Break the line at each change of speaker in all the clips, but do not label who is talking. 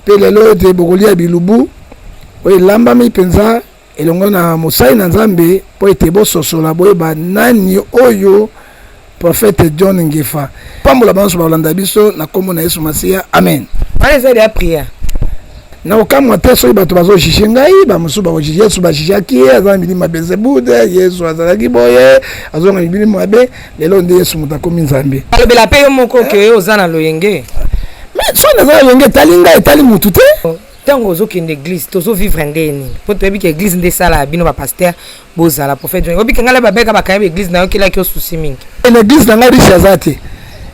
pe lelo te bokolia bilubu oyo elambami penza elongo na mosali na Nzambe po ete bososola boyeba nani oyo prophète John Ngefa pambola banso balanda biso na kombo na Yesu Masiya amen.
Allez aller à prière.
Na okamwa te soki bato bazojije ngai bamosusu bakojije Yesu bajijaki aza milimo ya Beelzebude Yesu azalaki boye azonga milimo mabe lelo nde Yesu moto akomi Nzambe
alobela pe yo moko ke oza na loyenge
mais so naza na loyenge etali ngai etali mutu te
ntango ozokende église tozovivre ndeni mpo toyebi ke église nde esala bino bapaster bozala prophète oyebi ke ngai babeka bakaya baéglise na yo kelaki yo susi mingi
église na ngai riche aza te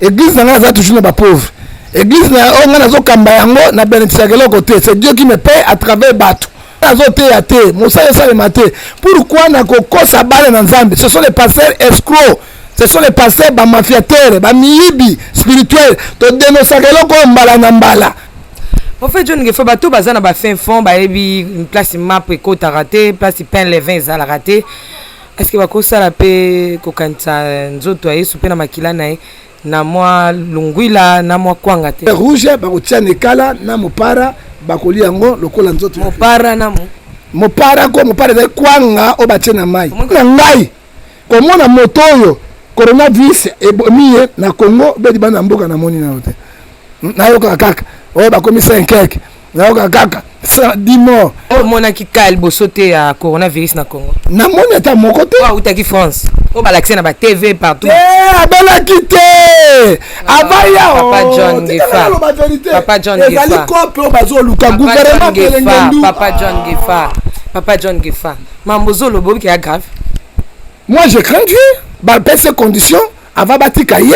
église na ngai aza toujours na bapauvre église na onga nazokamba yango na bénédiction keloko te c'est Dieu qui me paie à travers bato nazoteya te mosala esalema te pourquoi nakokosa bana na Nzambe ce sont les pasteurs escrocs ce sont les pasteurs bamafiateurs bamiyibi spirituel todenosaka eloko mbala na mbala.
En fait, John Ngefa bato baza na ba fin fond bayebi une place map ekota raté place pain les vins za la raté est-ce que bakosala pe kokanisa nzoto ya Yesu pe na makila na ye na mwa lungwila na mwa kwanga te
rouge bakotia nekala na mopara bakoli yango lokola nzoto
mopara na
mopara ko mopara za kwanga o batie na mai na ngai komona moto oyo coronavirus ebomiye na Congo bedi bana mboka na moni na yote na yoka kaka oyo bakomi 5 keke na yoka kaka 10 morts
o mona ki kal bosote ya coronavirus na Congo
na moni ata moko te
wa utaki France o balakse na ba TV partout
abela kite avaya
Papa John Ngefa Papa John Ngefa
ezali kope bazoluka gouvernement kelengendu
Papa John Ngefa mambozolo bobi ya grave.
Moi je crains Dieu ba ces conditions avant batika ye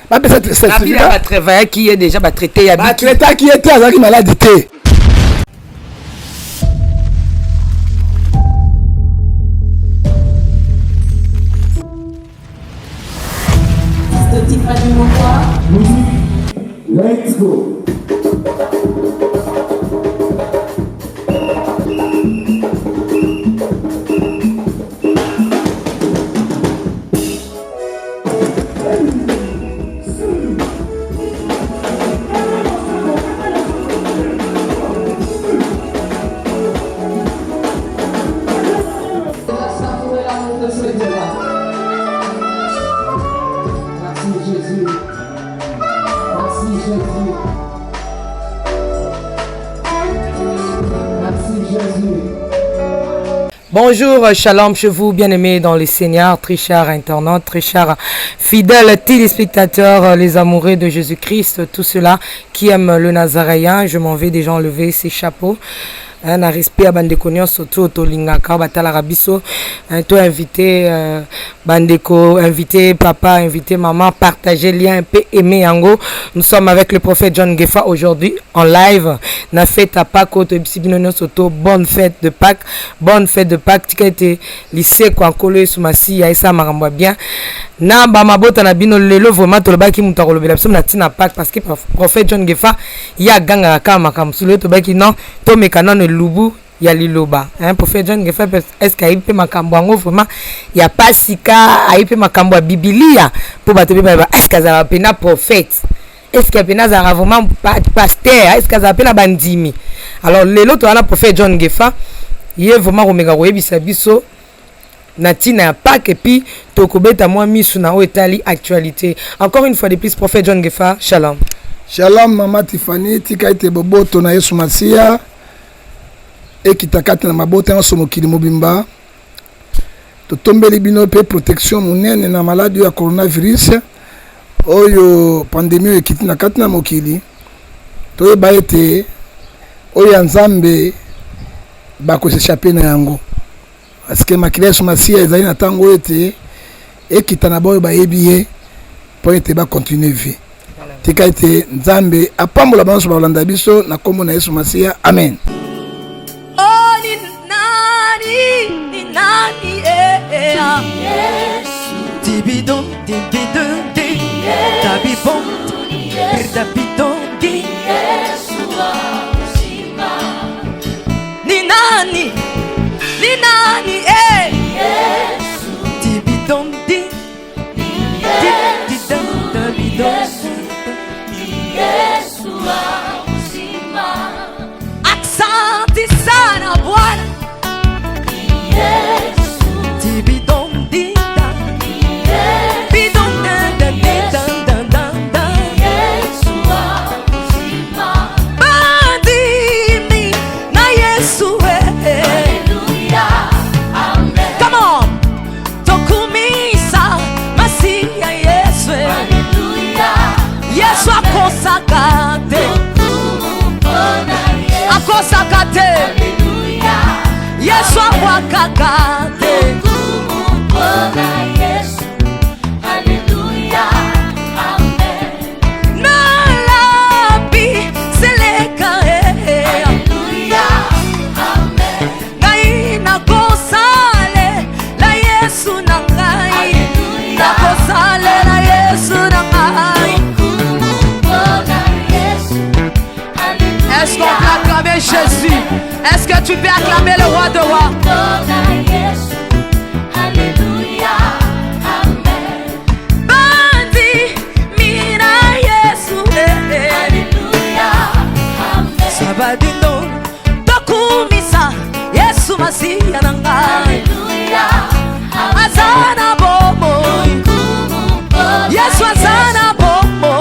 ba cette certificat
ba travailler qui est déjà ba traité ya
ba traité qui était azaki maladie te.
Let's go.
Bonjour, shalom chez vous, bien-aimés dans les Seigneurs, très chers internautes, très chers fidèles téléspectateurs, les amoureux de Jésus-Christ, tous ceux-là qui aiment le Nazaréen. Je m'en vais déjà enlever ces chapeaux. Un respect à Bandeko surtout au Lingaka, Batala Rabiso. Toi invité Bandeko, invité papa, invité maman, partagez lien un peu aimé Yango. Nous sommes avec le prophète John Ngefa aujourd'hui en live. Na fête à Pâques, bonne fête de Pâques, bonne fête de Pâques. Tu as été lycée quoi collé sous ma scie, ça m'a renvoyé bien. Na ba mabota na bino lelo vraiment to baki mutako lobela biso na tina Pâques parce que prophète John Ngefa ya ganga kama kamsulo to baki non to mekana no lubu ya liloba hein prophète John Ngefa est-ce qu'il peut makambo ngo vraiment ya pasika aipe makambo ya biblia pour bato ba est-ce que ça va pena prophète est-ce que pena za vraiment pasteur est-ce que ça pena bandimi alors lelo to na prophète John Ngefa yé vraiment omega koyebisa biso natina ya Pâques et puis tokobeta moi misu na o etali actualité encore une fois de plus prophète John Ngefa shalom
shalom mama Tiffany tika ete boboto na Yesu Masiya ekitakati na mabota na mokili mobimba totombeli bino pe protection munene na maladie ya coronavirus oyo pandemie ekiti na kati na mokili toyeba ete oyo Nzambe bakoseshape na yango parce que makila Yesu Masiya ezali na tango ete ekita na boyo bayebi ye po ete ba continuer vie tika ete Nzambe apambola banso balanda biso na kombo na Yesu Masiya amen.
Dibidon, dibidon, dabibon, dabidon, ni nani, dibidon, dabidon, akosaka te Yesu abwakaka te nalabi seleka ngai nakosale la Yesu na ngai nakosale la Yesu na ngai. Est-ce qu'on peut acclamer Jésus? Est-ce que tu peux acclamer le roi de rois? Bandi mina Yesu Sabadino Tokumisa Yesu Masiya na ngai Azana bomo Yesu azana bomo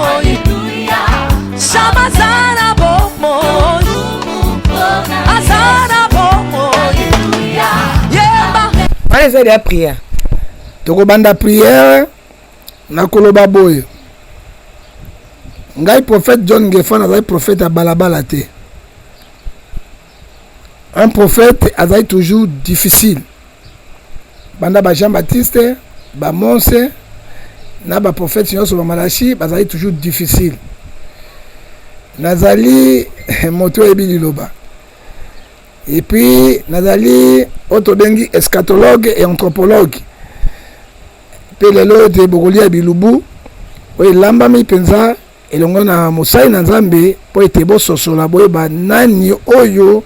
Shama azana bomo Azana bomo Yemba.
Allez, c'est la prière.
Toko banda prière na koloba boye. Ngai prophète John Ngefa nazali prophète à balabala te. Un prophète azali toujours difficile. Banda ba Jean-Baptiste, ba Monse, na ba prophète nyonso ba Malachi bazali toujours difficile. Nazali moto ebili loba. Et puis nazali autobengi eschatologue et anthropologue. Pe lelo te bokolia bilubu oye lambami penza elongo na mosai na Nzambe po ete bososola boyeba nani oyo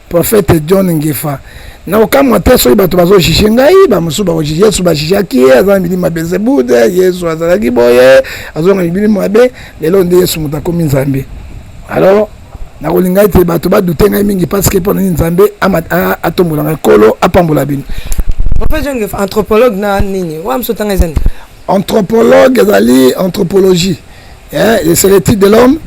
prophète John Ngefa na okamwa te soki bato bazojije ngai bamosusu bakojije Yesu bajijaki aza milimo ya Beelzebub Yesu azalaki boye azonga milimo mabe lelo nde Yesu moto akomi Nzambe. Alors nakolinga ete bato badute ngai mingi parce que mpona nini Nzambe atombola ngai kolo apambola bino.
Prophète John Ngefa anthropologue na nini wa msotanga ezani?
Anthropologue ezali anthropologie, c'est l'étude de l'homme,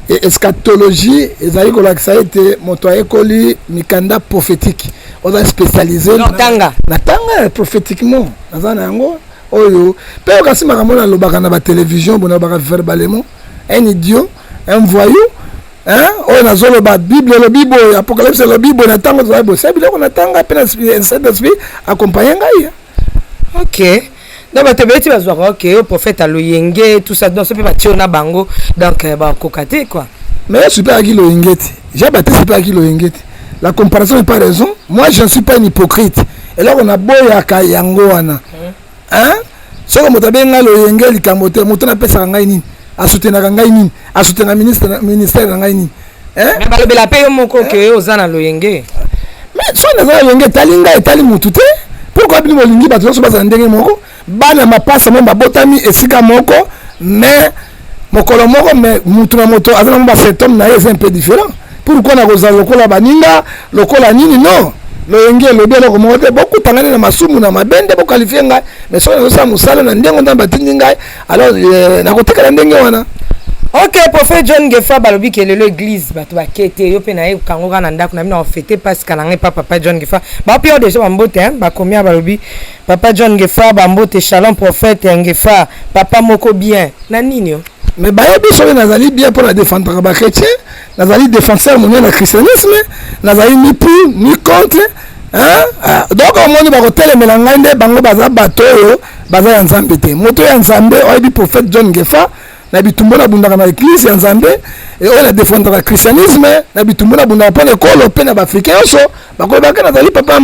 et eschatologie ezali kolakisa ete moto ayekoli mikanda prophétique oza spécialisé
na tanga
prophétiquement naza na yango oyo pe okasi makambo na lobaka na batélévision bona baka verbalement un idiot un voyou oyo nazoloba bible elobi boye apocalypse elobi boye na ntango tozali boye biloko na tanga mpe na Saint-Esprit accompagne ngai.
Ok. Donc bato beti bazwaka ok au prophète aloyenge tout ça donc c'est pas tio na bango donc ba kokate quoi.
Mais super à qui loyengeti. J'ai battu super à qui loyengeti. La comparaison n'est pas raison. Moi je ne suis pas un hypocrite. Et là on a boya ka yango wana. Hein? Ce que motabenga loyenge likamote moto na pesa ngai nini? A soutenir ngai nini? A soutenir ministère ngai nini? Hein?
Mais balobela pe yo moko ke ozana loyenge.
Mais so na loyenge talinga etali mutu te. Pourquoi bino molingi bato so baza ndenge moko? Bana mapasa mo babotami esika moko mais mokolo moko mais mutu na moto azana mo ba symptôme na est un peu différent. Pourquoi na koza lokola baninga lokola nini non loyenge lobi eloko moko te beaucoup tangani na masumu na mabende bo qualifier ngai mais so na sa musala na ndengo ndamba tindi ngai alors na kotekala ndenge wana.
Ok, prophète John Ngefa balobi ke lelo église bato bakete yo pe na ye kango kana ndako na bino fêter parce que nanga papa John Ngefa ba pio déjà bambote ba combien balobi papa John Ngefa bambote shalom prophète Ngefa papa moko bien na nini yo.
Mais bayebi soki nazali bien pour la défendre ba chrétien nazali défenseur mon na christianisme nazali ni pour ni contre donc au monde bakotelemela ngai nde bango baza bato oyo baza ya Nzambe te moto ya Nzambe oyebi prophète John Ngefa na bitumbo na bundaka na église ya Nzambe et on a défendre le christianisme na bitumbo na bundaka pa ekolo pe na bafricain oso bakolobaka nazali papa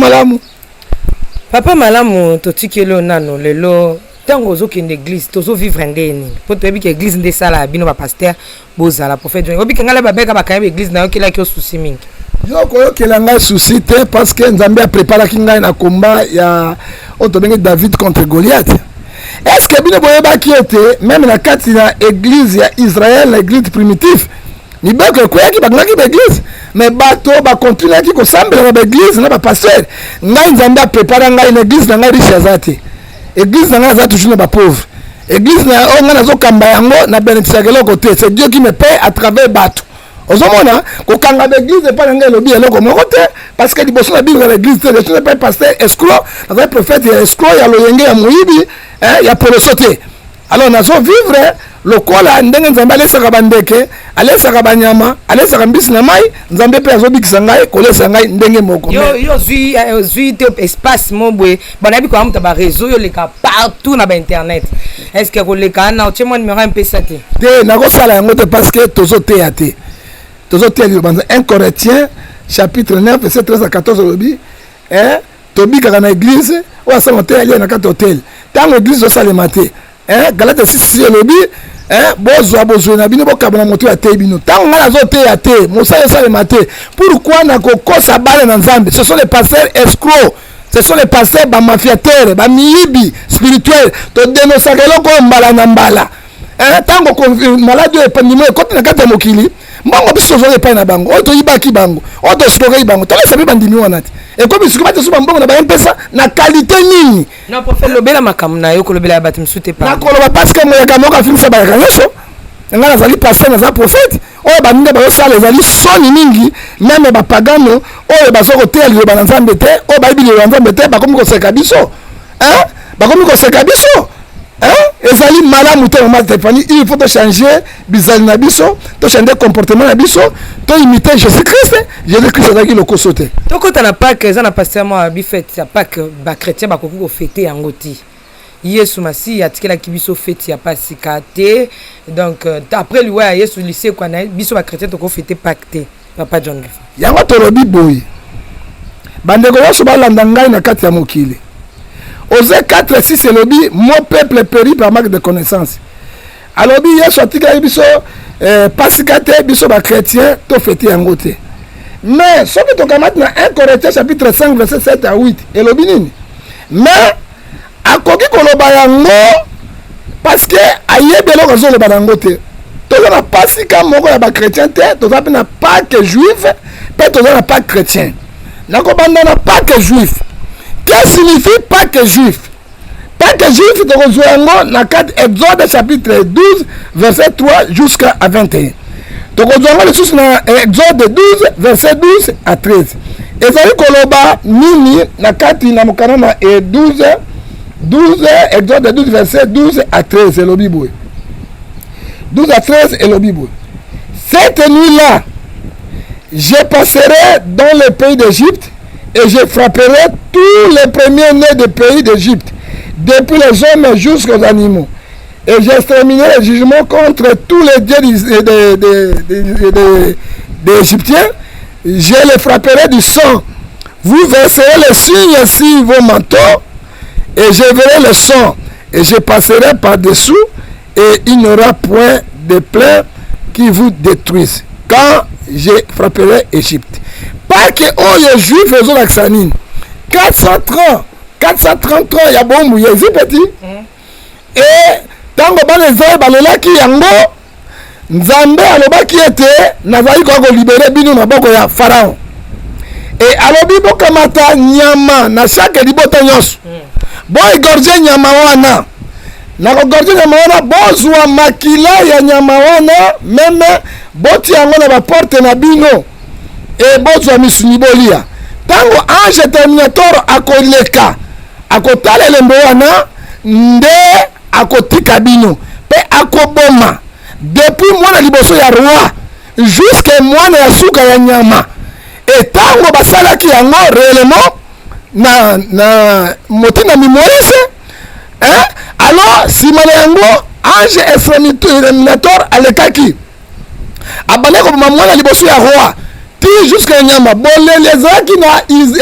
malamu
totikelo nano lelo tango ozokende église tozo vivre ndeni po toyebi ke église nde sala bino ba pasteur bozala prophète John obi kengala babeka bakaya église na yokela ki souci mingi
yo koyokela ngai souci te parce que Nzambe a préparé ngai na combat ya otobenge David contre Goliath. Est-ce que bino boyebaki ete même na kati na église ya Israël na église primitive ni bako koyaki bakangaki ba église mais bato ba continuer ki kosambela na église na ba pasteur ngai Nzambe a préparé ngai na église na ngai riche azate église na ngai azate toujours na ba pauvre église na onga nazo kamba yango na beneficiakelo côté c'est Dieu qui me paie à travers bato ozomona kokanga ba église pa ngai lobi eloko moko te parce que liboso na bible na église te je ne pas pasteur escroc avec prophète escroc ya loyenge ya moyibi il y a pour le sauter alors nazo vivre lokola ndenge nzambe alesaka bandeke alesaka banyama alesaka mbisi na mai nzambe pe azobikisa ngai kolesa ngai ndenge moko
yo zui te espace mobwe banabi kwa muta ba réseau yo leka partout na ba internet est-ce que koleka na otche mon numéro mpesa te
nakosala yango te parce que tozoteya te banza 1 Corinthiens chapitre 9 verset 13 à 14 lobi tobikaka na église oyo asala te alia na kati hotel ntango église osalema te Galate 6 lobi bozwa na bino bokabana moto ya te bino ntango ngai nazoteya te mosala osalema te pourquoi nakokosa bale na nzambe? Ce sont les pasteurs escrocs, ce sont les pasteurs bamafiateurs bamiyibi spirituel todenosaka eloko oyo mbala na mbala ntango maladi oyo epandimo ekoti na kati ya mokili mbongo biso tozwaka epai na bango oyo toyibaki bango oyo tosukokaki bango tolesa mpe bandimi wana te ekomi soki bate so bambongo na bampesa na kalite nini
na prophète lobela makambo na yo kolobela ya bato mosusu te pa
nakoloba parce que moyaka moko afingisa bayaka nyonso ngai nazali paster naza prophète oyo baninga bazosala ezali soni mingi meme bapagano oyo bazokoteya liloba na nzambe te oyo bayebi liloba na nzambe te bakomi koseka biso ezali malamu te mama Stéphanie, il faut changer bizali na biso changer comportement na biso imiter Jésus-Christ azalaki lokoso te
tokota na Pâques eza na paster mwa bifete ya Pâques bakretien bakoki kofete yango ti Yesu masi atikelaki biso fete ya pasika te donc après liwa ya Yesu lycée kwa na biso bakretien tokofete Pâques te papa John
yango tolobi boye bandeko nyonso balanda ngai na kati ya mokili Osée 4:6 elobi mon peuple périt par manque de connaissance. Alobi Yesu atikaki biso pasika te biso ba chrétien to fete yango te. Mais soki tokamati na 1 Corinthiens chapitre 5 verset 7 à 8 elobi nini? Mais akoki koloba yango parce que ayebi eloko azoloba yango te. Toza na pasika moko ya ba chrétien te, toza pe na Pâques juif, pe toza na Pâques chrétien. Nakobanda na Pâques juif. Qu'est-ce que signifie Pâques juif? Pâques juif, tu rejoins dans 4 Exode chapitre 12, verset 3 jusqu'à 21. Tu rejoins le sous dans Exode 12, verset 12 à 13. Et ça dit koloba nini na 4 na mokana na 12, Exode 12, verset 12 à 13. C'est le Bible. 12 à 13 est le Bible. Cette nuit-là, je passerai dans le pays d'Égypte et je frapperai tous les premiers-nés des pays d'Égypte, depuis les hommes jusqu'aux animaux. Et j'exterminerai le jugement contre tous les dieux des Égyptiens. Je les frapperai du sang. Vous verserez le signe sur vos manteaux, et je verrai le sang, et je passerai par-dessous, et il n'y aura point de plaies qui vous détruisent, quand je frapperai Égypte. Pas que les Juifs faisons l'accent. 433 il y a bon il y a petit et tant que les hommes balelaki yango nzambe alobaki ete nazali ko libérer bino na boko ya Pharaon et alobi bokamata nyama na chaque libota nyonso bo egorge nyama wana na kogorge nyama wana bozwa makila ya nyama wana meme boti yango na ba porte na bino et bozwa misuni bolia tango ange terminator akoleka akotala elembo wana nde akotika bino pe akoboma depuis mwana liboso ya roi jusqu'à mwana ya suka ya nyama et tango basalaki yango réellement na motina mi Moïse alors simana yango ange exterminator alekaki abane koboma mwana liboso ya roi ti jusqu'à nyama bolele ezalaki na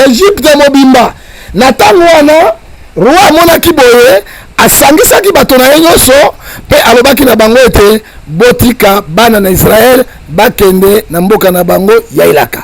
Égypte mobimba na ntango wana roi amonaki boye asangisaki bato na ye nyonso mpe alobaki na bango ete botika bana na Israël bakende na mboka na bango ya elaka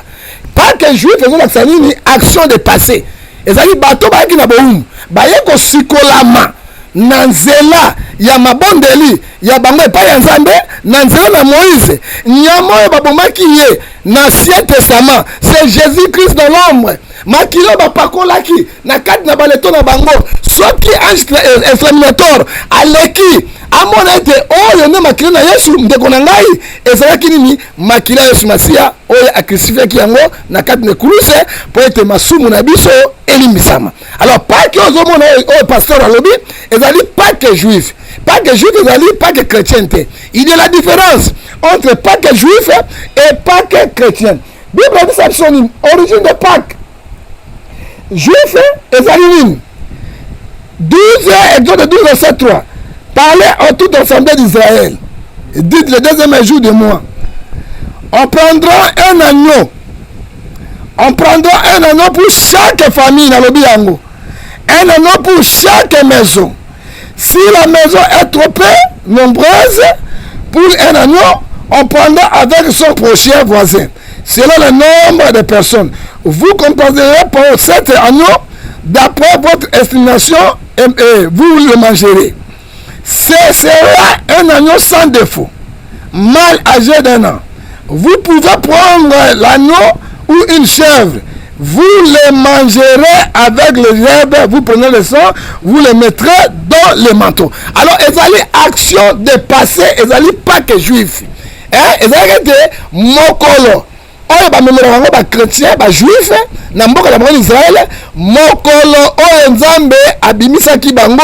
Pâques juif ezolakisa nini action de passé ezali bato bayaki na bowumu baye kosikolama na nzela ya mabondeli ya bango epai ya nzambe na nzela na Moïse nyama oyo babomaki ye na Ancien Testament c'est Jésus-Christ dans l'ombre makilo bapakolaki na kati na baleto na bango soki ange exterminator aleki amona ete oyo nde makila na Yesu ndeko na ngai ezalaki nini makila ya Yesu Masia oyo akrucifiaki yango na kati na kuluse po ete masumu na biso elimbisama. Alors Pâques ozomona oyo pasteur alobi ezali Pâques juif. Pâques juif ezali Pâques chrétien te. Il y a la différence entre Pâques juif et Pâques chrétien. Bible dit ça son origine de Pâques juif ezali nini 12 Exode 12 verset 3. Parlez en toute assemblée d'Israël. Dites le deuxième jour de mois. On prendra un agneau. On prendra un agneau pour chaque famille dans le biango. Un agneau pour chaque maison. Si la maison est trop peu nombreuse, pour un agneau, on prendra avec son prochain voisin. Selon le nombre de personnes. Vous composerez pour cet agneau d'après votre estimation et vous le mangerez. Ce sera un agneau sans défaut, mâle âgé d'1 an. Vous pouvez prendre l'agneau ou une chèvre. Vous les mangerez avec les herbes, vous prenez le sang, vous les mettrez dans le manteau. Alors, ils allaient action de passé, ils allaient pas que juif. Ils allaient de mokolo. Oyo ba memela bango ba chrétien ba juif na mboka la bango Israël mokolo oyo Nzambe abimisaki bango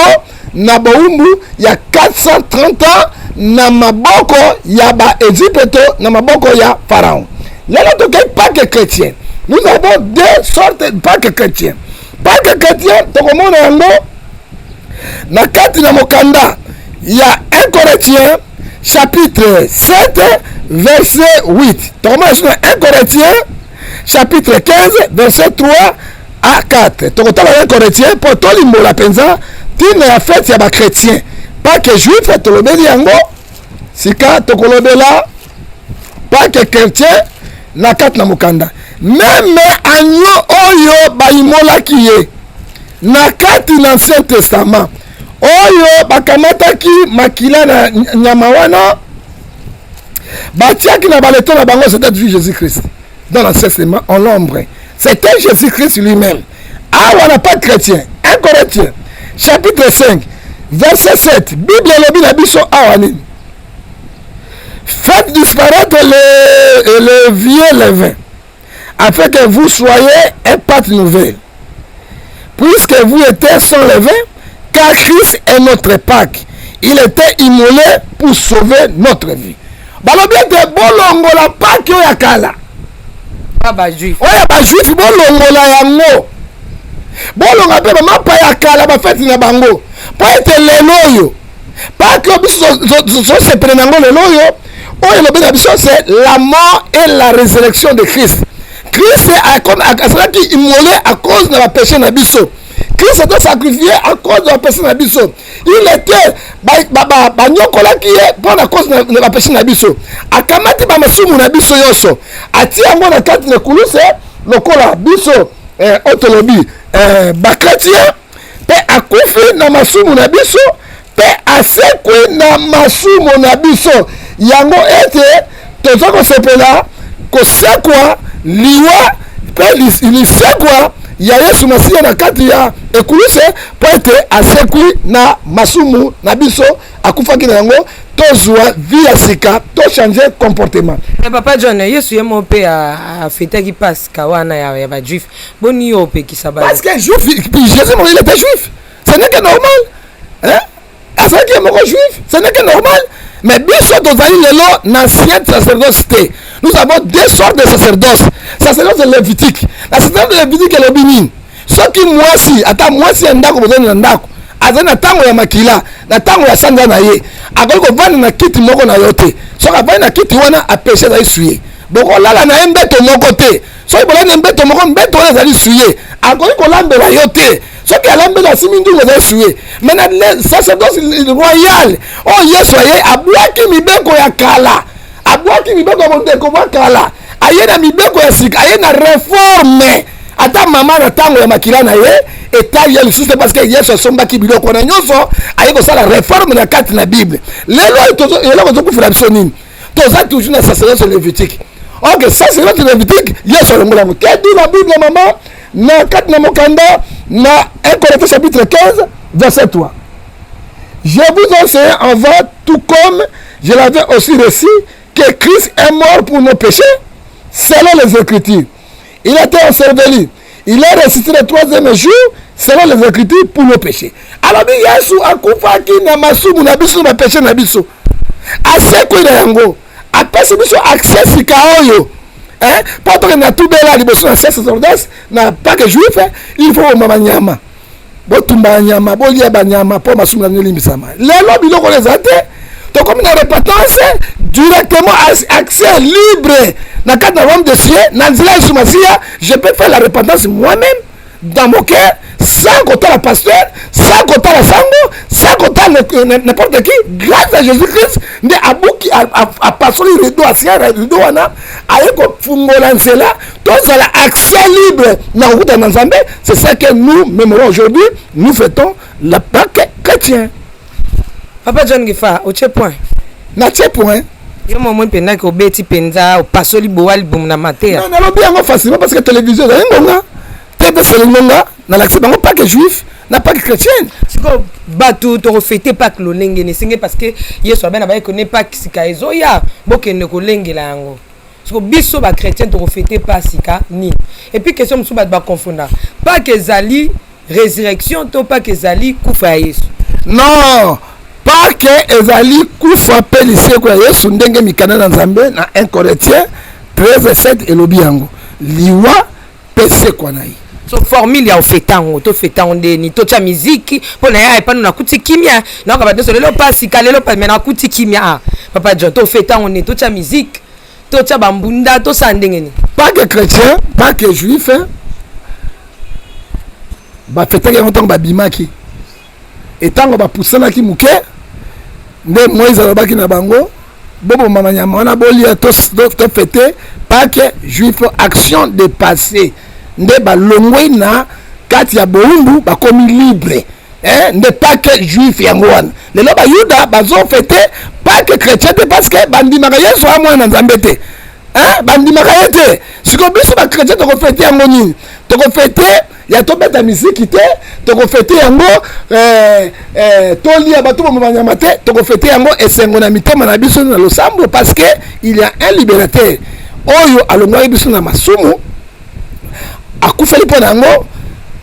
na boumbu ya 430 ans na maboko ya ba Égypte na maboko ya Pharaon. Lelo to kay Pâques chrétien. Nous avons deux sortes de Pâques chrétiens. Pâques chrétien to komona yango na kati na mokanda ya 1 Corinthiens chapitre 7 verset 8. To komona sur 1 Corinthiens chapitre 15 verset 3 à 4. To kotala 1 Corinthiens pour to limbola penza tine ya fête ya ba chrétien. Pâques juif to lobeli yango sika to kolobela Pâques chrétien na kati na mokanda. Même agneau oyo bayimolaki ye na kati na Ancien Testament oyo bakamataki makila na nyama wana batiaki na baleto na bango, c'était Jésus-Christ dans l'Ancien Testament en l'ombre. C'était Jésus-Christ lui-même. Awa na pas chrétien. 1 Corinthiens chapitre 5 verset 7. Bible lobi na biso awa nini? Faites disparaître le vieux levain, afin que vous soyez un pâte nouvelle. Puisque vous êtes sans levain, car Christ est notre Pâques. Il était immolé pour sauver notre vie. Balobi ete bolongola Pâques oyo akala.
Ba juif.
Oyo ba juif bolongola yango. Bolonga pe mapa ya kala ba fête na bango. Po ete lelo oyo. Pâques biso se prenango lelo oyo. Oyo lobi na biso c'est la mort et la résurrection de Christ. Christ a immolé à cause de la péché na biso. Christ a sacrifié à cause de la péché na biso. Il était banyokola qui est pour la cause de la péché na biso. Akamati ba masumu na biso yoso. Ati yango na kati na kuluse lokola biso otolobi ba chrétien pe akufi na masumu na biso pe asekwe na masumu na biso. Yango ete toza kosepela kosekwa liwa pe lisekwa ya Yesu Masia na kati ya ekuluse po ete asekwi na masumu na biso akufaki na yango tozwa vie ya sika to changer comportement.
Papa John, Yesu yemo pe a fêté Pascal wana ya ba juif. Boni yo pe ki sabali.
Parce que juif, Jésus il était juif. Ce n'est que normal. Hein? Est-ce qu'il est juif? Ce n'est que normal. Mais biso tozali lelo na ancien sacerdoce. Nous avons deux sortes de sacerdoce. Sacerdoce lévitique. La sacerdoce lévitique est le bini. Ce qui mwasi, ata mwasi ndako bozani na ndako. Azali na tango ya makila, na tango ya sanza na ye. Akoli kovanda na kiti moko na yote. Soki avandi na kiti wana apeshe ezali suye. Boko lala na ye mbeto moko te. Soki bolandi mbeto moko mbeto wana ezali suye. Akoli kolambela yo te. Soki alambela asimi ndungu ezali suye. Mais na sacerdoce royal oyo Yesu aye abwaki mibeko ya kala. Abwaki mibeko ya mondeko mwa kala. Aye na mibeko ya sika. Aye na reforme. Ata mama na tango ya makila na ye etali ya lisusu parce que Yesu asombaki biloko na nyonso aye kosala réforme na kati na Bible. Lelo eloko tokufela biso nini? Toza toujours na sacerdoce lévitique. Ok, sacerdoce lévitique Yesu alongola mo. Ke dit la Bible mama na kati na mokanda na 1 Corinthiens chapitre 15 verset 3. Je vous enseigne en va, tout comme je l'avais aussi reçu, que Christ est mort pour nos péchés, selon les Écritures. Il a été enseveli. Il est ressuscité le 3e jour, selon les Écritures, pour nos péchés. Alors, Yesu akufaki na masumu na biso na péché na biso. Asekwe na yango. Apesi biso accès sika oyo. Hein? Pas que na tout bela liboso na sacerdoce, na pas que juif, il faut mama nyama. Botumba nyama, bolia ba nyama po masumu na limbisama. Lelo biloko les ate. Donc comme une repentance directement accès libre dans le cadre de l'homme de ciel, je peux faire la repentance moi-même dans mon cœur sans compter la pasteur, sans compter la sango, sans compter n'importe qui, grâce à Jésus-Christ, à passer le rideau à ciel, le rideau à n'a, avec là, tout ça accès libre dans le route d'Anzambé, c'est ça que nous mémorons aujourd'hui, nous fêtons la Pâque chrétienne.
Papa John Gifa, au point.
Na point.
Yo moment penda ko beti penza o pasoli boal bum na mater.
Non, non, bien facilement parce que la télévision là ngonga. Tebe c'est ngonga, na l'accès bango pas que juif, na pas que chrétienne.
Siko batu to refêter pas que lo lengene singe parce que yeso ben ba connaît pas sika ezoya, bokende ko lengela yango. Siko biso ba chrétien to refêter pas sika ni. Et puis question musu ba confondre. Pas que zali résurrection to pas que zali kufa yesu.
Non. Pas que ezali kufa pelise kwa Yesu ndenge mikana na Nzambe na 1 Corinthiens 13:7 elobi yango liwa pese kwa nai.
So formule ya ofetango to fetango ndeni to cha muziki pona ya epano na kuti kimia na ka bato lelo pasi kalelo pa mena kuti kimia papa John to fetango ne to cha muziki to cha bambunda to sandengeni.
Pas que chrétien, pas que juif ba fetaka ngotongo ba bimaki. Etango ba pusana ki muke nde Moïse alobaki na bango bobo mama nyama wana bolia to fete pas que juif action de passé nde ba longwe na kati ya boumbu ba komi libre nde pas que juif yango wana lelo ba yuda bazo fete pas que chrétien parce que bandimaka Yesu amwa na Nzambe te bandimaka yete siko biso ba chrétien to ko fete yango nini to ko fete ya to beta misiki te to ko fete yango to lia bato bo manyama te to ko fete yango esengo na mitema na biso na losambo parce que il y a un libérateur oyo alongwa biso na masumu akufeli pona yango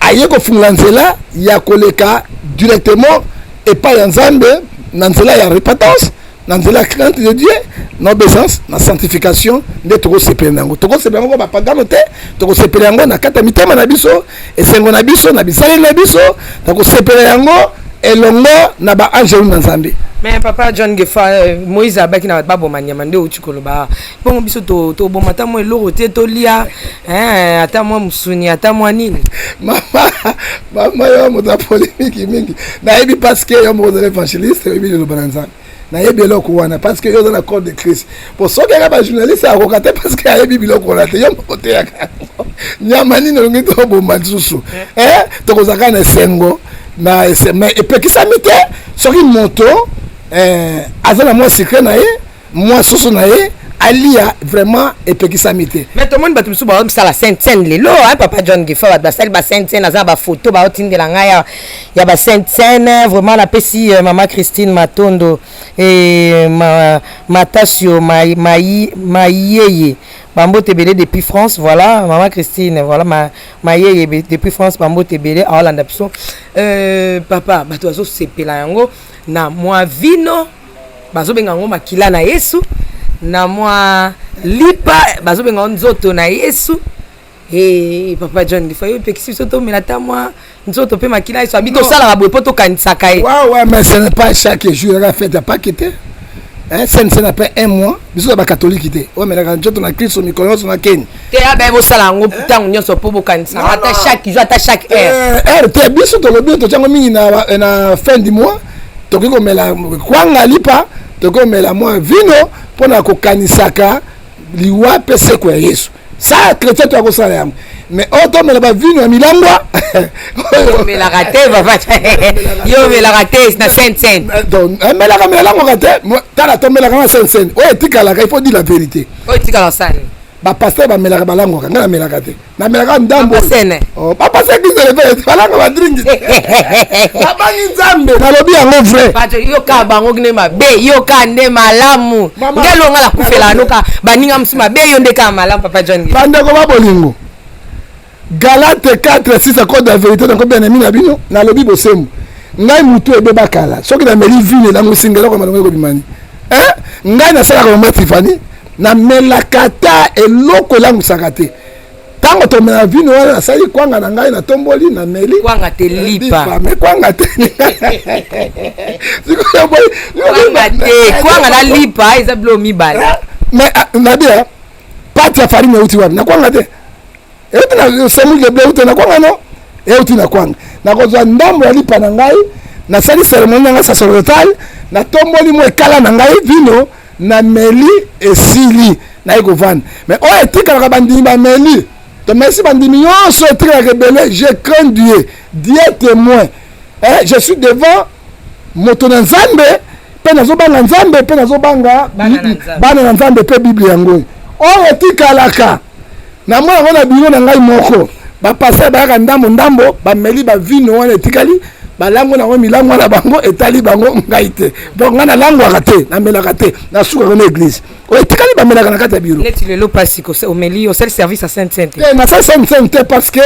aye ko fungula nzela ya koleka directement et pas ya Nzambe na nzela ya repentance na nzela crainte de Dieu na obéissance na sanctification nde toko sepela nango ba pagano te toko sepela yango na kata mitema na biso esengo na biso na bisale na biso toko sepela yango elongo na ba angelu na Nzambe.
Mais papa John Gefa Moïse abaki na babo manyama nde utikolo ba bongo biso to boma ta mo eloro te to lia ata mo musuni ata mo nini
mama yo mo ta polémique mingi na ebi parce que yo mo de l'évangéliste ebi le bananza na yebi eloko wana parce que yo dans la corps de Christ pour ceux qui ba journaliste a kokate parce que yebi biloko wana te yo mokote ya nyama nini longi to bomba nsusu to kozaka na sengo na mais epekisa mite soki moto azana moi secret na ye moi susu na ye alia vraiment epekisa mite.
Mais tout le monde ba tusu ba ça la sainte scène lelo papa John Gifa ba sel ba sainte scène aza ba photo ba otindela nga ya ba sainte scène vraiment la pesi maman Christine Matondo et Matasio Maïyeye Bambo Tebele depuis France, voilà maman Christine, voilà Maïyeye depuis France Bambo Tebele à Hollande biso papa bato azo sepela yango na moi vino bazo benga ngo makila na Yesu na moi lipa bazo benga nzoto na Yesu papa John Gifa yo pekisi soto melata moi nzoto pe makila Yesu abito sala babwe poto kanisaka ye.
Ouais mais ce n'est pas chaque jour la fête pas quitté. Ça n'a pas un mois, bisous à catholique. Ouais, mais la nzoto na Christ mi koyo na Ken.
Te ya bo sala ngo putango nyonso po bo kanisa ata chaque jour ata chaque heure.
Te bisous to lobi to chango mingi na fin du mois. To ko mela kwanga lipa, to ko mela moi vino pona ko kanisaka liwa pese kwa Yesu. Ça chrétien to ko sala yango. Mais auto mela ba vino ya milangwa.
Mais la raté va yo mais la raté na scène.
Donc mais la raté, t'as la tomber la scène. Ouais, tika la il faut dire la vérité.
Ouais, tika la scène.
bapasteur bamelaka balangwaka ngai namelaka te namelaka ndambo
Bapasene.
bapasteur église eleve balanga badringi babangi nzambe nalobi yango vrai
Pato yoka bango kine mabe yoka nde malamu ngelonga la kufela noka baninga musu mabe yo ndeka malamu Papa John Gift.
bandeko babolingo Galate 4:6 code de la vérité donc bien ami na bino nalobi bosemu ngai mutu ebeba kala soki na meli vile na musingela ko malongo ko bimani ngai na sala ko matifani na melakata eloko langu sakate tango to mena vino wana sali kwanga na ngai na tomboli na meli
Kwanga te lipa.
me kwanga te
kwanga na lipa eza blo mibala.
mais na bien pati ya farine uti wapi na kwanga te euti na semu de blé uti na kwanga no euti na kwanga na kozwa ndambo ya lipa na ngai na sali cérémonie na ngai sacerdotal na tomboli mo ekala na ngai vino na meli esili na ekovana mais oyo etikalaka bandimi bameli to merci bandimi nyonso etikalaka ebele je crains Dieu témoin je suis devant moto na nzambe mpe nazobanga nzambe mpe nazobanga bana na nzambe mpe bible yango oyo etikalaka na mwana yango na biro na ngai moko bapaster bayaka ndambo bameli bavino wana etikali balango nango milango wana bango etali bango ngai te donc nga nalangwaka te namelaka te nasukaka na église oyo etikali bamelaka na kati ya biro
neti lelo pasi omeli osali service à Sainte Sainte
nasali Sainte te parce que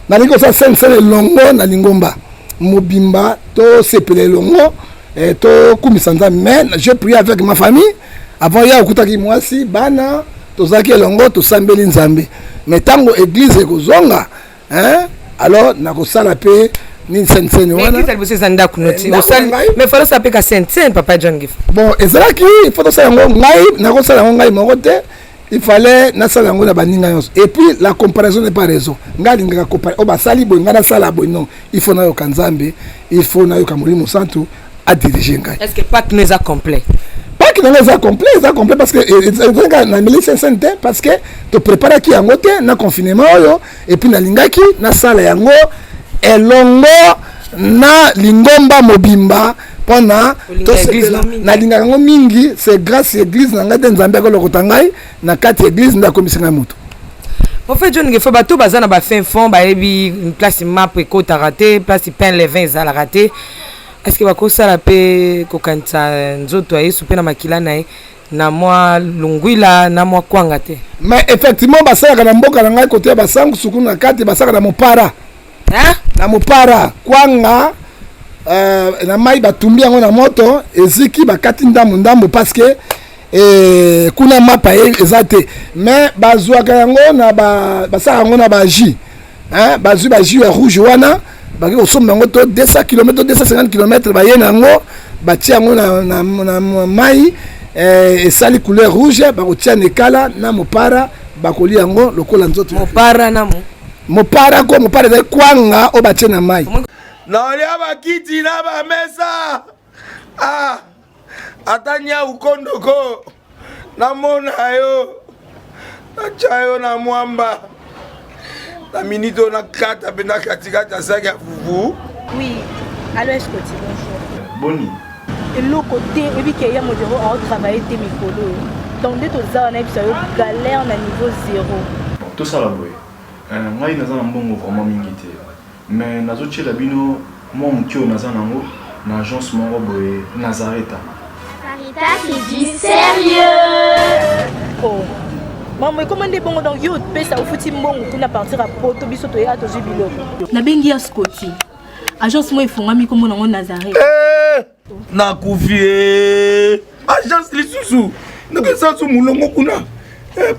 nalingi kosala Sainte elongo na lingomba mobimba tosepela elongo tokumisa nzambe mais je prie avec ma famille avant ya okutaki mwasi bana tozalaki elongo tosambeli nzambe mais ntango église ekozonga alors nakosala mpe ni Sainte wana
mais falo sa peka Sainte Papa John Gift.
Bon ezalaki il faut tosala yango ngai nakosala yango ngai moko te il fallait nasala yango na baninga nyonso et puis la comparaison n'est pas raison ngai alingaka comparer o basali boye ngai nasala boye non il faut nayoka nzambe il faut nayoka molimo santu adirige ngai.
Est-ce que Pâques nous a complet?
Pâques nous a complet parce que na mili Sainte parce que to prépare ki yango te na confinement oyo et puis na lingaki na sala yango elongo na lingomba mobimba pona na lingaka yango mingi c'est grâce église na ngai te nzambe akolokota ngai na kati église ndakomisa ngai moto.
En fait John Gift bato baza na ba fin fond bayebi une place map ekota raté place pain les vins za la raté. Est-ce que bakosala pe kokanisa nzoto ayesu pe na makila na na mwa lungwila na mwa kwanga te?
Mais effectivement basalaka na mboka na ngai kote ya basangu suku na kati basalaka na mopara na mopara kwanga na mai batumbi yango na moto eziki bakati ndambo parce que kuna mapa eza te mais bazwaka yango na basalaka yango na baji bazwi baji ya rouge wana baki kosomba yango to 200 km 250 km baye nango batia yango na mai esali couleur rouge bakotia nekala na mopara bakolia yango lokola nzoto
mopara na
mopara ko mopara ezali kwanga o batie na mai
naolia bakiti na bamesa atanya ukondoko namona yo natia yo na mwamba la minute on a 4 à peine 4 5 à vous.
Oui, alors est-ce que tu bonjour.
Boni.
Et l'autre côté, et puis qu'il y a mon bureau à travailler tes micros. Donc dès que ça on a eu galère à niveau 0.
Tout ça là boy. Moi il n'a un bon vraiment mingité. Mais nazo chez la bino moi mon tio n'a nango na agence mon boy Nazareta.
Sarita c'est du sérieux.
Oh. Maman, comment est bon donc yo pesa au fouti mbongo kuna partir à poto biso to ya to jibilo. Na bengi ya Scotty. Agence moi ifongami comme na Nazareth.
Na kufie. Agence lisusu. Ndeke sansu mulongo kuna.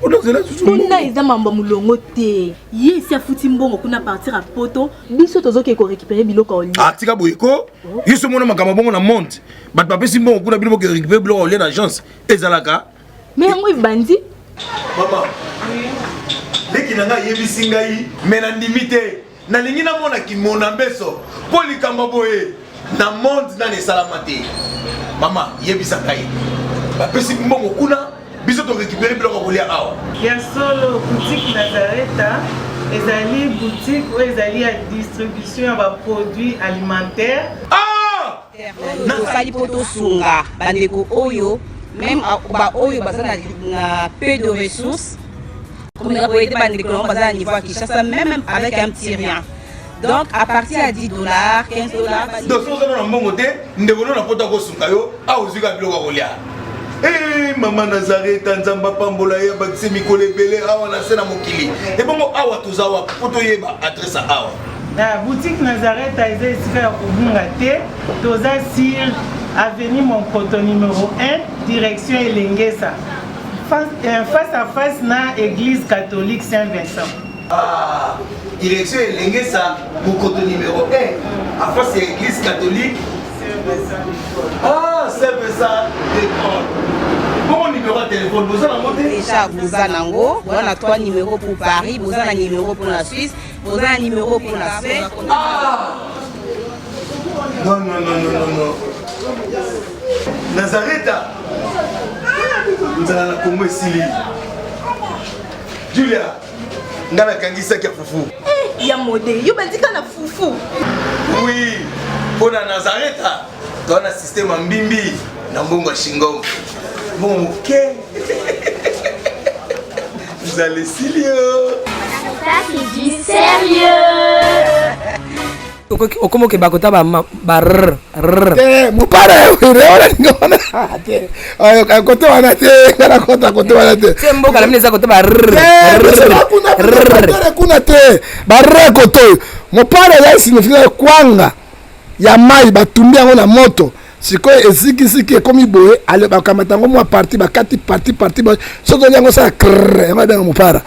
Pour cela susu.
Kuna eza mambo mulongo te. Ye si afuti mbongo kuna partir à poto biso tozoke ko récupérer biloko oli.
Tika boyeko. Yiso mona makama bongo na monte. Bat papa si mbongo kuna biloko récupérer biloko oli na agence. Ezalaka.
Mais yango ibandi.
Maman, leki nanga yebisi ngai mena ndimite na lingi na mona ki mona beso poli kamba boye na monde na ne salamate. Maman, yebisa ngai ba pesi mbongo kuna biso to récupérer biloko kolia awa.
Ya solo boutique Nazareta ezali boutique ou ezali ya distribution ya ba produits alimentaires.
Na sali poto sunga bandeko oyo même ba oyo bazana na peu de ressources même avec un petit rien. Donc à partir à $10, $15.
Donc si vous avez un bon côté, nous devons nous apporter au Sunkayo, à Ozuga Bilogolia. Eh, Maman Nazareth, Tanzamba Pambola, Bakse Mikole Bele, Awa Nasena Mokili. Et bon, Awa Tuzawa, Potoyeba, adresse à Awa.
La boutique Nazareth a été ici à Obungate, Toza Sir, avenue Monkoto numéro 1, direction Elengesa. Face à face na église catholique Saint-Vincent.
Ah, direction Elengesa, Monkoto numéro 1, à face à l'église catholique Saint-Vincent. Ah, Saint-Vincent d'école. Bon numéro de téléphone, vous avez monté
déjà, vous avez on a 3 numéros pour Paris, vous avez un numéro pour la Suisse, vous avez un numéro pour la Suède.
Ah! Non. Nazareth, nous allons la Congo Sili. Julia, nous allons kangisa kia fufu.
Il y a modé, il y a fufu.
Oui, pour la Nazareth, tu as un système en bimbi, dans Bongo Shingo. Bon, ok. Vous allez sérieux.
Ça c'est du sérieux.
Okomo ke bakota ba
mon père côté wana te kana côté wana te
sembo kala mneza côté ba
kuna te ba côté mon père là signifie kwanga ya mai batumbi yango na moto sikoyo ezikisiki ekomi boye ale bakamata yango mwa parti bakati parti soki yango sala krrr yango ebenga mopara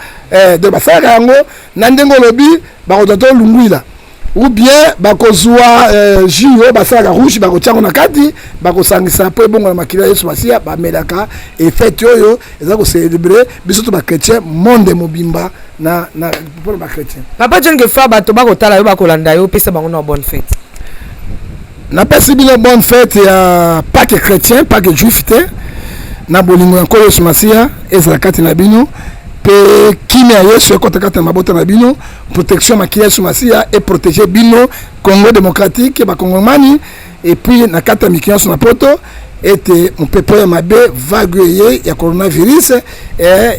donc basalaka yango na ndenge olobi bakozwa to lungwila ou bien bakozwa jus oyo basalaka rouge bakotia yango na kati bakosangisa mpo ebongo na makili ya yesu masiya bamelaka efete oyo eza kocelebre biso to bachrétien monde mobimba mpona bachrétien.
Papa John Gefa bato bakotala yo bakolanda yo opesa bango na bonne fête.
Napesi bino bonne fête ya Pâques chrétien, Pâques juif te. Na bolingo ya nkolo Yesu Masiya ezala kati na bino. Pe kimia Yesu ekota kati na mabota na bino. Protection makili Yesu Masiya et protéger bino Congo démocratique ba Congomani et puis na kati ya mikili na poto ete mpepo ya mabe vague ya coronavirus et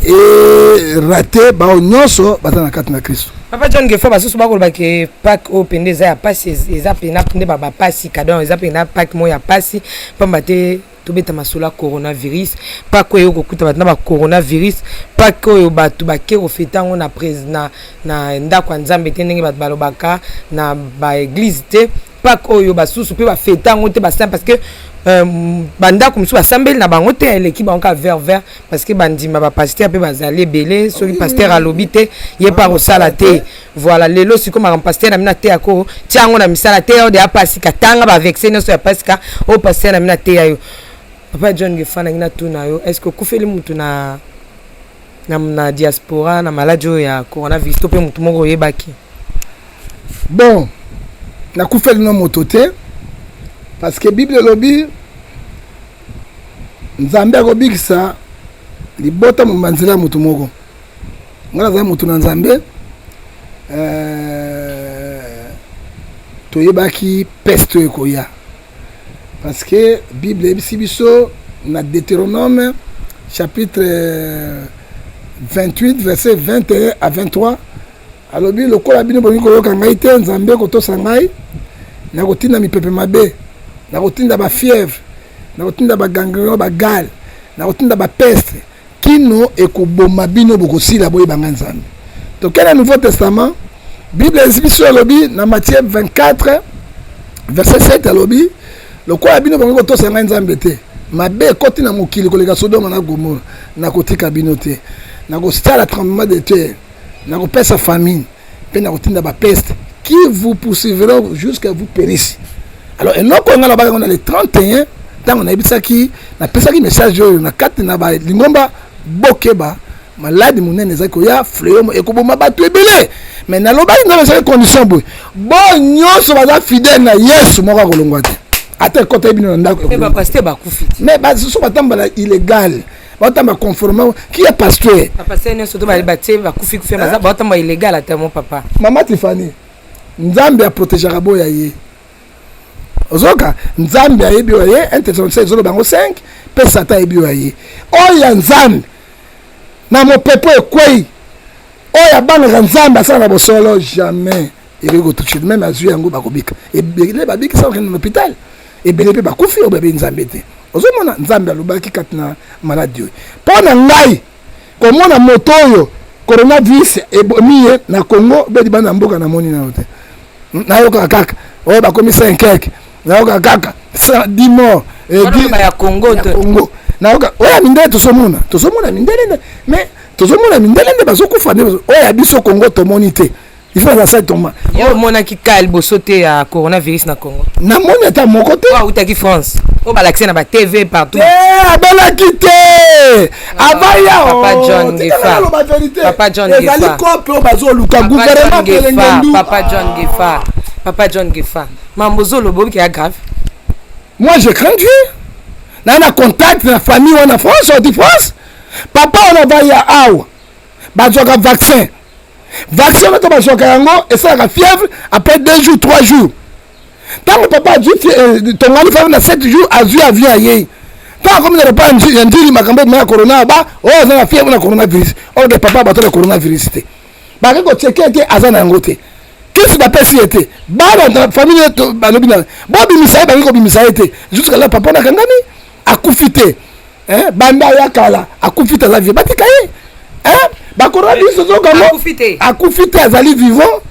raté ba nyonso baza na kati na Kristo.
Papa John Gefa basusu bakoloba ke Pâques oyo eza ya pasi eza pena pende baba pasi kadon eza pena Pâques mo ya pasi pamba te tobeta masolo coronavirus Pâques oyo kokuta bato na ba coronavirus Pâques oyo bato bake kofeta ngo na président na ndako ya Nzambe te ndenge bato balobaka na ba église te Pâques oyo basusu pe bafeta ngo te basala parce que bandako musu basambeli na bango te eleki bango ka vert parce que bandima ba pasteur pe bazali belé soki pasteur alobi te ye pa kosala te voilà lelo siko ma pasteur na mina te ako tiango na misala te o de apasi katanga ba vexer no so ya pasika o pasteur na mina te ayo. Papa John Gefa na ngina tuna yo est-ce que kufeli mutu na diaspora na maladie ya coronavirus to pe mutu moko yebaki
bon na kufeli no moto te parce que Bible lobby Nzambe akobikisa libota mumanzila mutu moko ngala za mutu na Nzambe toyebaki peste ekoya parce que Bible ebisi biso na Deutéronome chapitre 28 verset 21 à 23 alobi lokola bino bongi koyoka ngai te Nzambe kotosa ngai na kotinda mipepe mabe na kotinda ba fièvre na kotinda ba gangrène ba gale na kotinda ba peste kino ekoboma bino bokosila boye banga Nzambe. Donc quel est le Nouveau Testament Bible explique alobi na Matthieu 24 verset 7 alobi lokola bino bongi kotosa ngai Nzambe te mabe koti na mokili koleka Sodoma na Gomora na kotika bino te na kosala tremblement de terre na kopesa famine pe na kotinda ba peste qui vous poursuivront jusqu'à vous périssez. Alors et non qu'on a là-bas on a le 31 tant on a bisaki na pesaki message na kati na ba lingomba bokeba malade munene zako ya fléau et ko boma batu ebele mais na loba na ba condition boy bon nyonso baza fidèle na Yesu moko kolongwa te ate côté bino ndako
mais ba pasteur ba kufiti
mais ba so batamba illégal batamba conformément qui est pasteur
papa c'est ne surtout ba batie ba kufi maza batamba illégal ate mon papa
Mama Tiffany Nzambe a protéger rabo ya ye ozoka Nzambe a yebi ye intercession zolo bango 5 pe Satan yebi ye o ya Nzambe na mo pepo ekwei oya banga nzambe asala na bosolo jamais eri kotouche même azwi yango bakobika ebele babikisa okende na hôpital ebele mpe bakufi oyo babe nzambe te ozomona nzambe alobaki kati na maladi oyo mpo na ngai komona moto oyo coronavirus ebomi ye na Congo bedi bana mboka namoni na te nayoka kaka oyo bakomi 5 keke nayoka kaka 10 morts
ya Congo
nayoka oya mindele tosomona mindele mais tozomona mindele nde bazokufa nde oya biso Congo tomoni te il faut ça tomber
yo mona ki kal bosote ya coronavirus na Congo
na moni ata moko te
wa utaki France o balaxé na ba TV partout
abelaki te abaya
Papa John Gefa Papa John Gefa
ezali kope o bazoluka gouvernement pelengendu
Papa John Gefa mambozolo bobi ki ya grave.
Moi je crains Dieu na contact na famille en France ou de France papa on va ya awa bazoka vaccin on a besoin et ça la fièvre après 2 jours 3 jours tant que papa a dit ton mari fait na 7 jours a vu avion aye tant comme ne pas ndiri makambo na corona ba oh na fièvre na coronavirus oh de papa ba le coronavirus te ba ko checker te azana ngote qu'est-ce que d'après si était ba dans famille ba no bina bo bimisa ba ko bimisa été jusqu'à là papa na kangami akufite banda ya kala akufite la vie batikaye ba coronavirus zokamo akufite azali vivant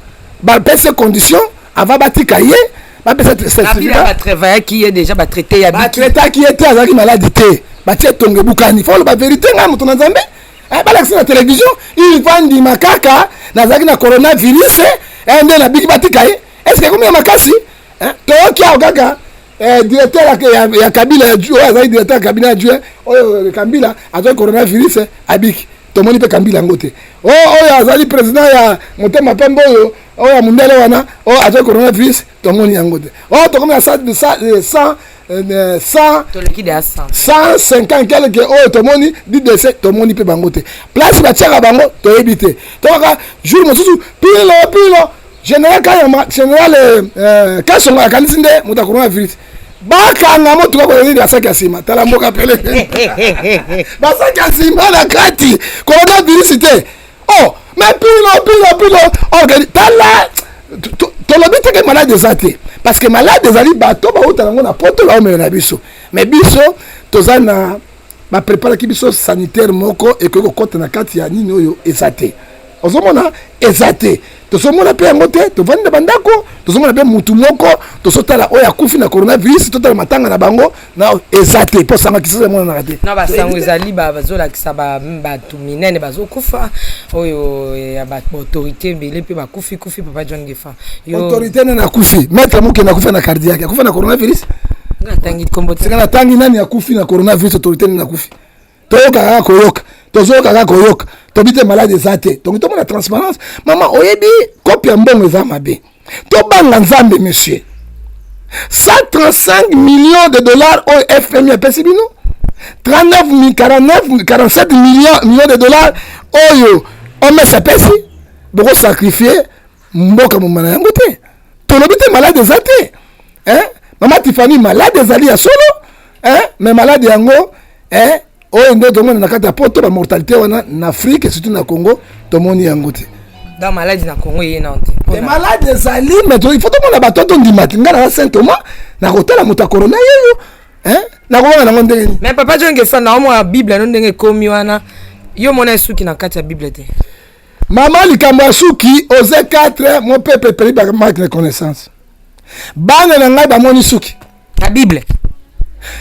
ba pese condition avant batikaye ba pese
certificat ba travailler qui est déjà ba traité ya
ba traité qui était azali maladie te ba tie tonge bukani faut la vérité nga mutu na nzambe ba la na télévision il vandi makaka nazaki na coronavirus ende na bigi batikaye est-ce que comme makasi to kia okaka directeur ya Kabila azali directeur ya cabinet adjoint oyo Kabila azali coronavirus abiki tomoni pe Kabila ngote oyo azali président ya Motema Pembe oyo ya mundele wana oyo azali coronavirus tomoni yango te tokomi na 150 quelque oyo tomoni didese tomoni pe bango te place batiaka bango toyebi te toka jour mosusu pilo général Kasongo akanisi nde moto coronavirus bakanga moto ko yeli basaki ya sima tala mboka pele basaki ya sima na kati coronavirus te mais pilo tala tolobi te ke malade ezate parce que malade ezali bato bauta nango na poto baomela na biso mais biso toza na bapreparaki biso sanitaire moko ekoki kokota na kati ya nini oyo ezate ozomona ezate tozomona pe yango te tovandi na bandako tozomona pe mutu moko tozotala oyo akufi na coronavirus totala matanga na bango na ezate mpo sanga kisasa emonanaka te
na basango ezali bazolakisa bato minene bazokufa oyo ya baautorité ebele mpe bakufi Papa John Gefa
autorité nani akufi maître mokende akufa na cardiaque akufa na coronavirus sika natangi nani akufi na coronavirus autorité nani akufi toyokaka koyoka tobite malade eza te donc tomona transparence mama oyebi kopi ya mbongo eza mabe tobanga nzambe monsieur 135 millions de dollars oyo FMI apesi bino 47 millions de dollars oyo OMS apesi bokosacrifie mboka momana yango te tolobi te malade eza te mama Tiffany malade ezali ya solo mais malade yango oyo nde tomoni na kati ya poto ba mortalité wana na Afrique surtout na Congo tomoni yango te
dans maladie na Congo ye na te
malade ezali mais il faut tomona batoto ndimati ngana na Saint Thomas na kotala moto corona yeyo na kona na ndenge
mais Papa John Gefa na omo ya Bible no ndenge komi wana yo mona suki na kati ya Bible te
mama likambo ya suki Osée 4 mon peuple périt par manque de connaissance bana na ngai bamoni suki
na Bible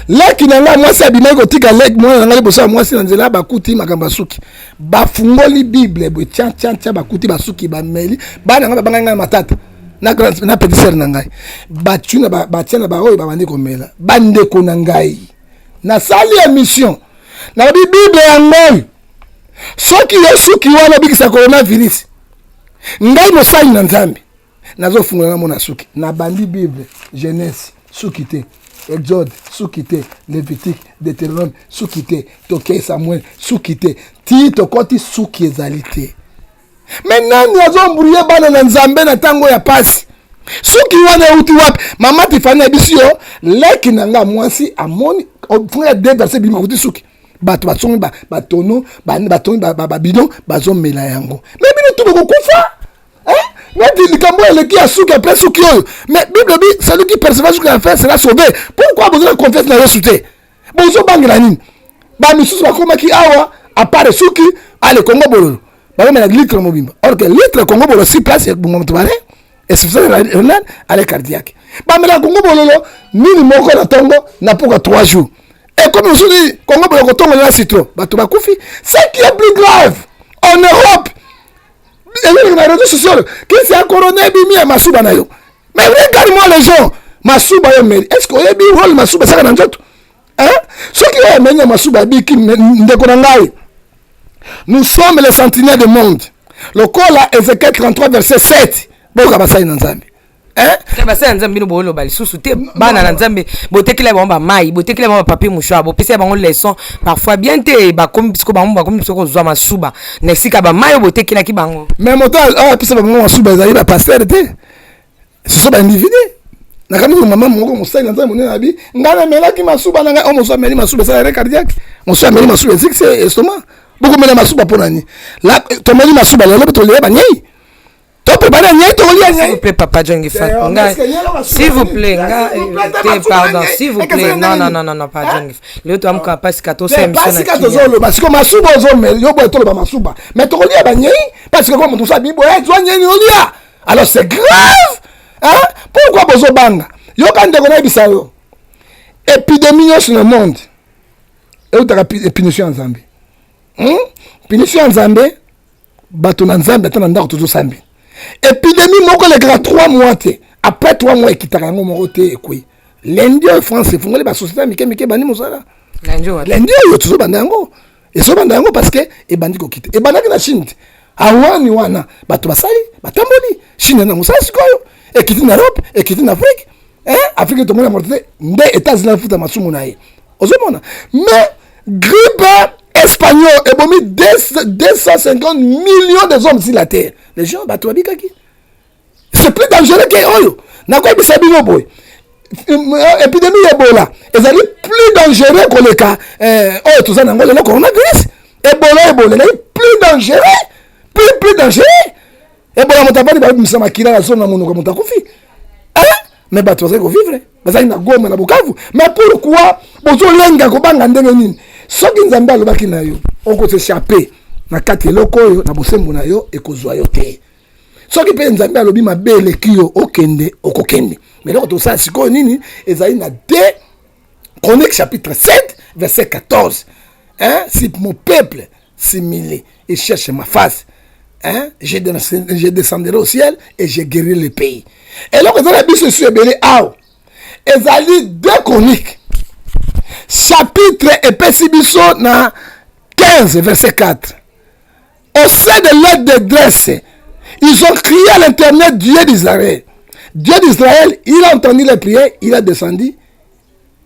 leki na ngai mwasi abimai kotika leki mwana na ngai liboso ya mwasi na nzela bakuti makambo ya suki bafungoli Bible boye tia bakuti basuki bameli bana na ngai babanga ngai matata na petit sœur na ngai batuna batia na baoyo babandi komela bandeko na ngai nasali émission na Bible yango soki yo suki wana bikisa coronavirus ngai mosali na nzambe nazofungola na mona suki na bandi Bible Genèse suki te Exode suki te Lévitique Deutéronome suki te Tokei Samuel suki te ti tokoti suki ezali te mais nani azombrouye bana na nzambe na tango ya pasi suki wana euti wapi mama Tiffany abisi yo leki na nga mwasi amoni ofunga de verset biblique kuti suki bato batsongi batono batongi babidon bazomela yango mais bino tout le coup mais Bible dit celui qui percevra ce qu'il a fait sera sauvé. Pourquoi vous avez confiance dans le soutien? Bonjour Bangranine. Bamisous Bakomaki Awa, à part Suki, à le Congo Bololo. Bah, mais la litre mobile. Or que litre Congo Bololo, 6 places, et c'est ça, à la cardiaque. Bah, mais la Congo Bololo, ni moko na tongo, n'a pas 3 jours. Et comme on se dit, Congo Bololo, tongo na citron, bah, tu vas koufi. Ce qui est plus grave, en Europe, et les réseaux sociaux, qui s'est un coroner bimi à Masuba na yo. Mais regarde-moi les gens, Masuba yo meri. Est-ce qu'on a bien rôle Masuba ça dans tout? Hein? Ceux qui ont mené Masuba bi qui ndekonangai. Nous sommes les sentinelles du monde. Le col là Ézéchiel 33 verset 7. Boka basai na Nzambe. Hein?
Basai na Nzambe no bolo bali susu te bana na Nzambe botekela ba mai botekela ba papier mouchoir bo pesa bango leçon parfois bien te ba comme bisko ba mba comme bisko zwa Masuba nesika ba mai botekela ki bango. Mais
motal pesa bango Masuba ezali ba pasteur te. Ce sont des individus. Nakani maman moko musai na Nzambe na bi ngana melaki Masuba na nga omo so meli Masuba ça arrêt cardiaque. On so meli Masuba c'est estomac. Beaucoup meli Masuba pour nani. Là to meli Masuba le to le ba nyei.
S'il vous plaît, Papa John Giffat. S'il vous plaît, pardon, s'il vous plaît. Non, pas John Giffat. Le temps que passe 14
parce que Masuba yo boy to ba Masuba. Mais to lia ba nyei parce que comme tout ça bi boy to nyei lia. Alors c'est grave. Hein? Pourquoi bozo banga? Yo kan de connait bisayo. Épidémie sur le monde. Et où ta punition en Zambie. Punition en Zambie. Bato na Zambie tana ndako toujours Zambie. Épidémie moko le grand 3 mois té. Après 3 mois ekitaka ngo moko té ekui. Lundi en France fongole ba société mike bani mosala. Lundi yo toujours bandango. Et so bandango parce que e bandi ko kite. E bandaki na Chine. Awani wana bato basali batamboli. Chine na musala sikoyo. Et quitter en Europe, et quitter en Afrique. Hein? Afrique est au monde mortel. Des États-Unis foutent à Masumu naïe. Mais grippe espagnole est bon 250 millions de hommes sur la terre. Les gens battent au Bikaki. C'est plus dangereux que Oyo. N'a quoi bisa bino boy. Épidémie Ebola. Ils allaient plus dangereux que le cas. Oh tout ça dans le coronavirus. Ebola est plus dangereux. Plus dangereux. Et bon, on t'a pas dit que ça m'a quitté la zone où on a confié. Hein? Mais bah, tu vas vivre. Bah, il y a Goma, na Bukavu. Mais pourquoi? Bon, tu lenga ko banga ndengeni. Ce qui nzamba le baki na yo, on ko s'échapper. Na kati loko yo, na bosembo na yo et ko zwa yo te. Ce qui peut nzamba lobi ma belle kiyo okende, okokende. Mais là, tout ça, c'est quoi nini? Esaïe na 2 Chroniques chapitre 7, verset 14. Hein? Si mon peuple s'humilie et cherche ma face. Hein? Je descendrai au ciel et je guérirai le pays. Et là, vous avez vu ce belé ao. Ezali 2 Chroniques. Chapitre Epesibiso na 15, verset 4. Au sein de leur détresse, ils ont crié à l'Internet Dieu d'Israël. Dieu d'Israël, il a entendu les prières, il a descendu,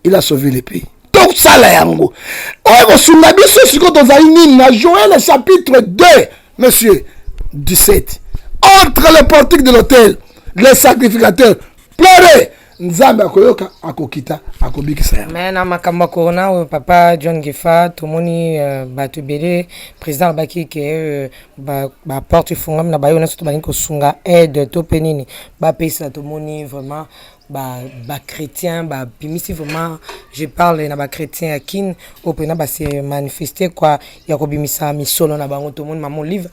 il a sauvé le pays. Tout ça là, yango. Joël chapitre 2, monsieur. 17. Entre le portique de l'hôtel, les sacrificateurs pleuraient. Nzambe akoyoka akokita akobikisa.
Mais na makambo corona Papa John Giffat tomoni batubele président baki ke ba porte fungam na bayo na soto bani ko sunga aide to penini ba pesa tomoni vraiment ba chrétien ba bimisi vraiment je parle na ba chrétien akin opena ba se manifester quoi ya ko bimisa misolo na bango tomoni maman livre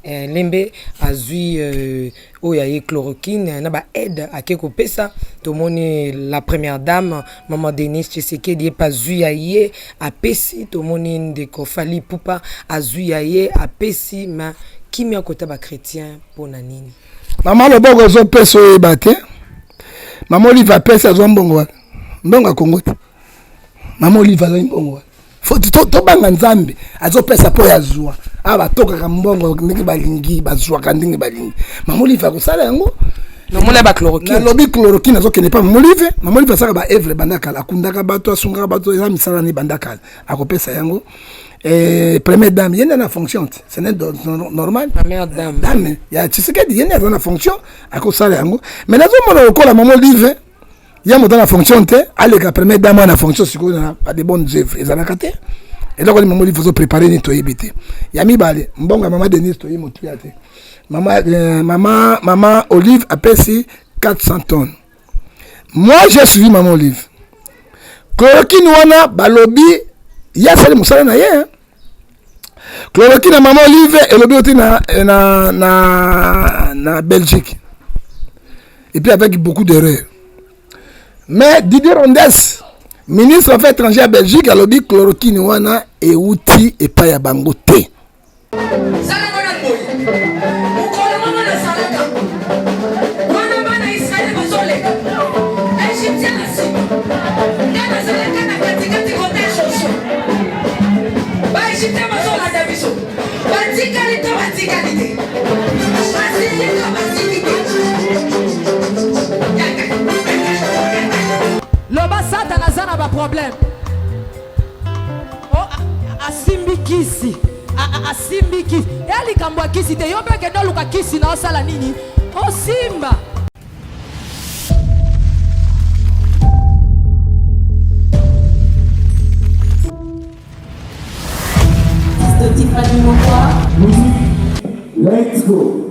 lembe azui oyaye chloroquine na ba aide akeko pesa tomoni la première dame maman Denise Tshisekedi est pas zui aye apesi tomoni ndeko Fally Ipupa azui aye apesi ma kimi akota ba chrétien pona nini
maman le bongo zo peso e baté maman lui va pesa zo mbongo ndonga Kongo maman lui va zo mbongo faut to banga Nzambe azo pesa po ya zuwa aba toka kambongo ndiki balingi bazwa kandingi balingi mamoliva ko sala yango
no mona ba chloroquine
na lobby chloroquine azo kene pa mamoliva saka ba evre bandaka la kundaka bato asunga bato ya misala ni bandaka akopesa yango première dame yena na fonction c'est normal
première dame
ya Tshisekedi yena na fonction akosala yango mais nazo mona ko la mamoliva ya mo dans la fonction te aleka première dame na fonction siko na pas de bonnes œuvres ezana kate. Et là, il faut se préparer nettoyer bêté. Yami balé, mbonga maman Denise toye motuya te. Maman Olive a payé 400 tonnes. Moi, j'ai suivi Maman Olive. Chloroquine wana balobi ya sali musala na ye. Chloroquine na Maman Olive elobi oti na Belgique. Et puis avec beaucoup d'erreurs. Mais Didier Rondes, ministre des Affaires étrangères à Belgique, elobi chloroquine wana e outil et pas ya bango te.
Loba Satan azana ba problème. Oh asimbi kisi. Asimbi kisi. Eli kambwa kisi te yobe ke no luka kisi na osala nini? Oh simba.
Let's go.